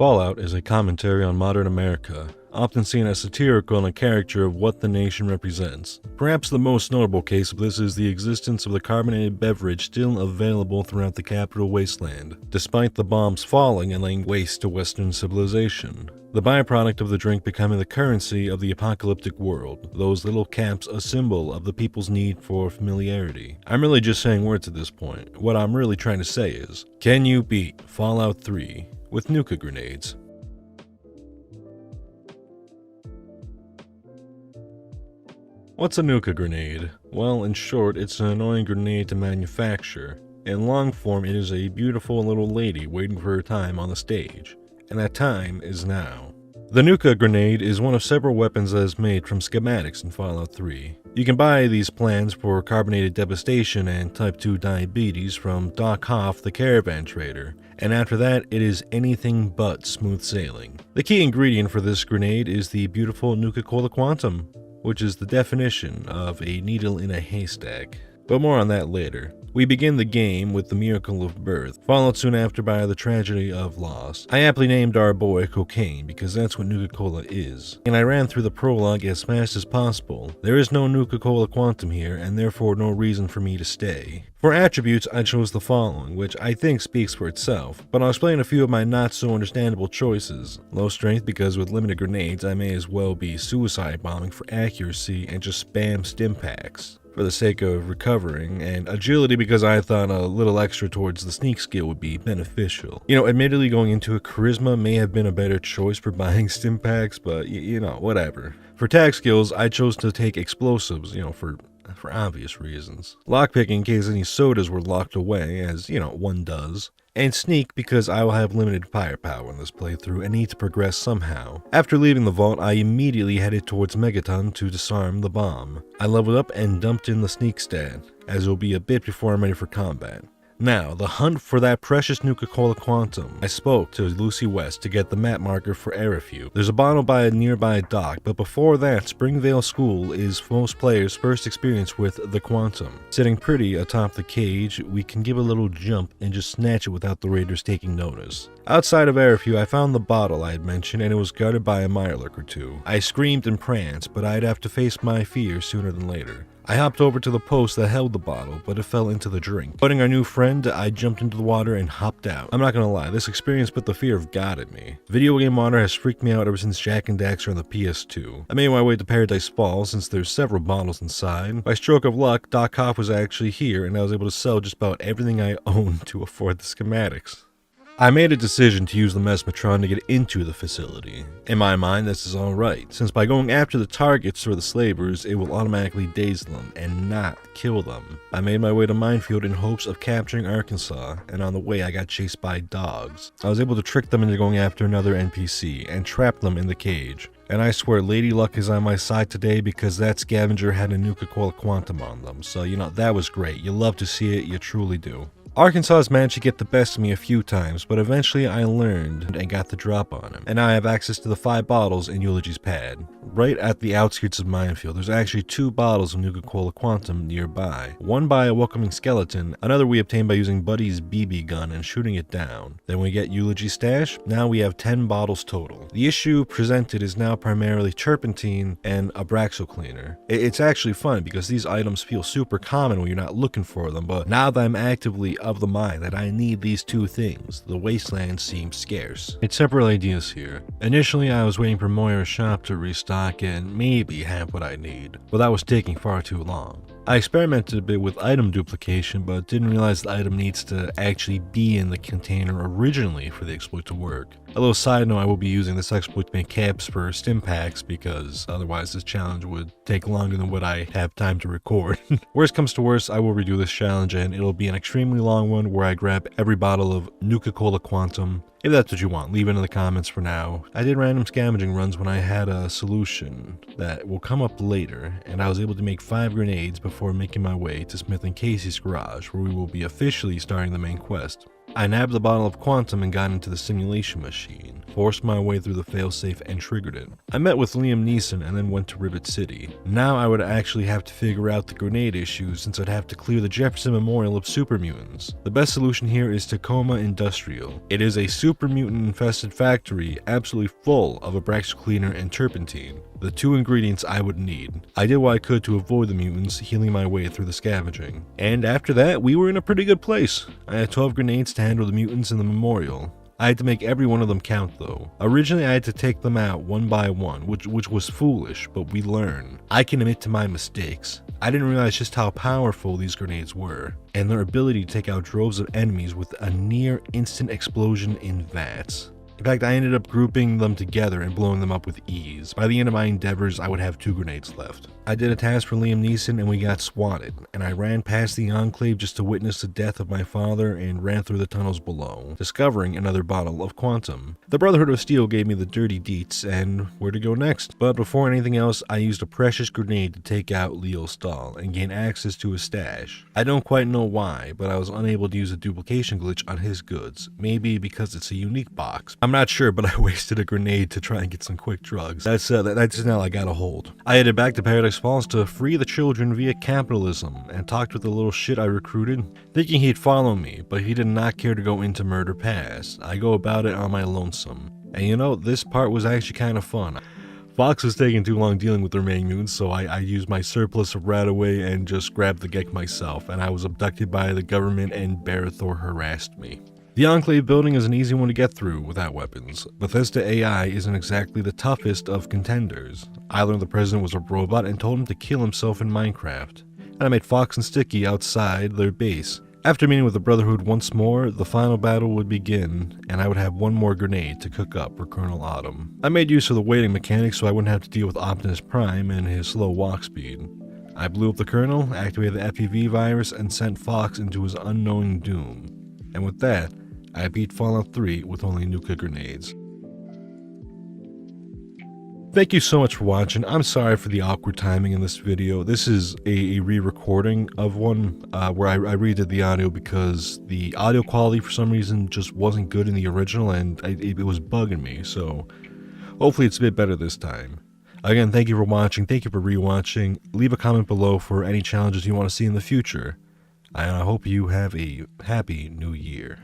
Fallout is a commentary on modern America, often seen as satirical and a caricature of what the nation represents. Perhaps the most notable case of this is the existence of the carbonated beverage still available throughout the capital wasteland, despite the bombs falling and laying waste to Western civilization. The byproduct of the drink becoming the currency of the apocalyptic world, those little caps a symbol of the people's need for familiarity. I'm really just saying words at this point. What I'm really trying to say is, can you beat Fallout 3 with Nuka grenades? What's a Nuka grenade? Well, in short, it's an annoying grenade to manufacture. In long form, it is a beautiful little lady waiting for her time on the stage, and that time is now. The Nuka grenade is one of several weapons that is made from schematics in Fallout 3. You can buy these plans for carbonated devastation and type 2 diabetes from Doc Hoff, the caravan trader, and after that it is anything but smooth sailing. The key ingredient for this grenade is the beautiful Nuka-Cola Quantum, which is the definition of a needle in a haystack. But more on that later. We begin the game with the miracle of birth, followed soon after by the tragedy of loss. I aptly named our boy Cocaine because that's what Nuka-Cola is, and I ran through the prologue as fast as possible. There is no Nuka-Cola Quantum here, and therefore no reason for me to stay. For attributes, I chose the following, which I think speaks for itself, but I'll explain a few of my not so understandable choices. Low strength because with limited grenades I may as well be suicide bombing for accuracy and just spam stim packs for the sake of recovering, and agility because I thought a little extra towards the sneak skill would be beneficial. Admittedly going into a charisma may have been a better choice for buying stim packs, but whatever. For tag skills, I chose to take explosives, for obvious reasons. Lockpicking in case any sodas were locked away, as, one does. And sneak because I will have limited firepower in this playthrough and need to progress somehow. After leaving the vault, I immediately headed towards Megaton to disarm the bomb. I leveled up and dumped in the sneak stat, as it will be a bit before I'm ready for combat. Now, the hunt for that precious Nuka-Cola Quantum. I spoke to Lucy West to get the map marker for Airview. There's a bottle by a nearby dock, but before that, Springvale School is most players' first experience with the Quantum. Sitting pretty atop the cage, we can give a little jump and just snatch it without the raiders taking notice. Outside of Airview, I found the bottle I had mentioned, and it was guarded by a mirelurk or two. I screamed and pranced, but I'd have to face my fears sooner than later. I hopped over to the post that held the bottle, but it fell into the drink. Putting our new friend, I jumped into the water and hopped out. I'm not gonna lie, this experience put the fear of God in me. Video game water has freaked me out ever since Jak and Daxter on the PS2. I made my way to Paradise Falls since there's several bottles inside. By stroke of luck, Doc Hoff was actually here, and I was able to sell just about everything I owned to afford the schematics. I made a decision to use the Mesmetron to get into the facility. In my mind, this is alright, since by going after the targets or the slavers, it will automatically daze them and not kill them. I made my way to Minefield in hopes of capturing Arkansas, and on the way I got chased by dogs. I was able to trick them into going after another NPC and trap them in the cage. And I swear Lady Luck is on my side today because that scavenger had a Nuka-Cola Quantum on them, so that was great. You love to see it, you truly do. Arkansas has managed to get the best of me a few times, but eventually I learned and got the drop on him. And now I have access to the 5 bottles in Eulogy's pad. Right at the outskirts of Minefield, there's actually 2 bottles of Nuka-Cola Quantum nearby. One by a welcoming skeleton, another we obtained by using Buddy's BB gun and shooting it down. Then we get Eulogy's stash, now we have 10 bottles total. The issue presented is now primarily turpentine and Abraxo cleaner. It's actually fun because these items feel super common when you're not looking for them, but now that I'm actively of the mind that I need these 2 things, the wasteland seems scarce. It's several ideas here. Initially I was waiting for Moira's shop to restock and maybe have what I need, but that was taking far too long. I experimented a bit with item duplication, but didn't realize the item needs to actually be in the container originally for the exploit to work. A little side note, I will be using this exploit to make caps for stim packs because otherwise this challenge would take longer than what I have time to record. Worst comes to worst, I will redo this challenge and it'll be an extremely long one where I grab every bottle of Nuka-Cola Quantum. If that's what you want, leave it in the comments for now. I did random scavenging runs when I had a solution that will come up later, and I was able to make 5 grenades before making my way to Smith and Casey's garage, where we will be officially starting the main quest. I nabbed the bottle of Quantum and got into the simulation machine. forced my way through the failsafe and triggered it. I met with Liam Neeson and then went to Rivet City. Now I would actually have to figure out the grenade issue since I'd have to clear the Jefferson Memorial of super mutants. The best solution here is Tacoma Industrial. It is a super mutant infested factory absolutely full of Abraxas cleaner and turpentine, the two ingredients I would need. I did what I could to avoid the mutants, healing my way through the scavenging. And after that, we were in a pretty good place. I had 12 grenades to handle the mutants in the memorial. I had to make every one of them count though. Originally I had to take them out one by one, which was foolish, but we learn. I can admit to my mistakes. I didn't realize just how powerful these grenades were, and their ability to take out droves of enemies with a near instant explosion in vats. In fact, I ended up grouping them together and blowing them up with ease. By the end of my endeavors, I would have 2 grenades left. I did a task for Liam Neeson and we got swatted, and I ran past the Enclave just to witness the death of my father and ran through the tunnels below, discovering another bottle of Quantum. The Brotherhood of Steel gave me the dirty deets and where to go next. But before anything else, I used a precious grenade to take out Leo Stahl and gain access to his stash. I don't quite know why, but I was unable to use a duplication glitch on his goods, maybe because it's a unique box. I'm not sure, but I wasted a grenade to try and get some quick drugs. That's now I got a hold. I headed back to Paradise Falls to free the children via capitalism and talked with the little shit I recruited, thinking he'd follow me, but he did not care to go into Murder Pass. I go about it on my lonesome. And you know, this part was actually kind of fun. Fox was taking too long dealing with the remaining mutants, so I used my surplus of Radaway and just grabbed the Gek myself, and I was abducted by the government and Barathor harassed me. The Enclave building is an easy one to get through without weapons. Bethesda AI isn't exactly the toughest of contenders. I learned the president was a robot and told him to kill himself in Minecraft. And I made Fox and Sticky outside their base. After meeting with the Brotherhood once more, the final battle would begin, and I would have one more grenade to cook up for Colonel Autumn. I made use of the waiting mechanic so I wouldn't have to deal with Optimus Prime and his slow walk speed. I blew up the Colonel, activated the FPV virus, and sent Fox into his unknowing doom. And with that, I beat Fallout 3 with only Nuka grenades. Thank you so much for watching. I'm sorry for the awkward timing in this video. This is a re-recording of one where I redid the audio because the audio quality for some reason just wasn't good in the original and it was bugging me. So hopefully it's a bit better this time. Again, thank you for watching. Thank you for rewatching. Leave a comment below for any challenges you want to see in the future. And I hope you have a happy new year.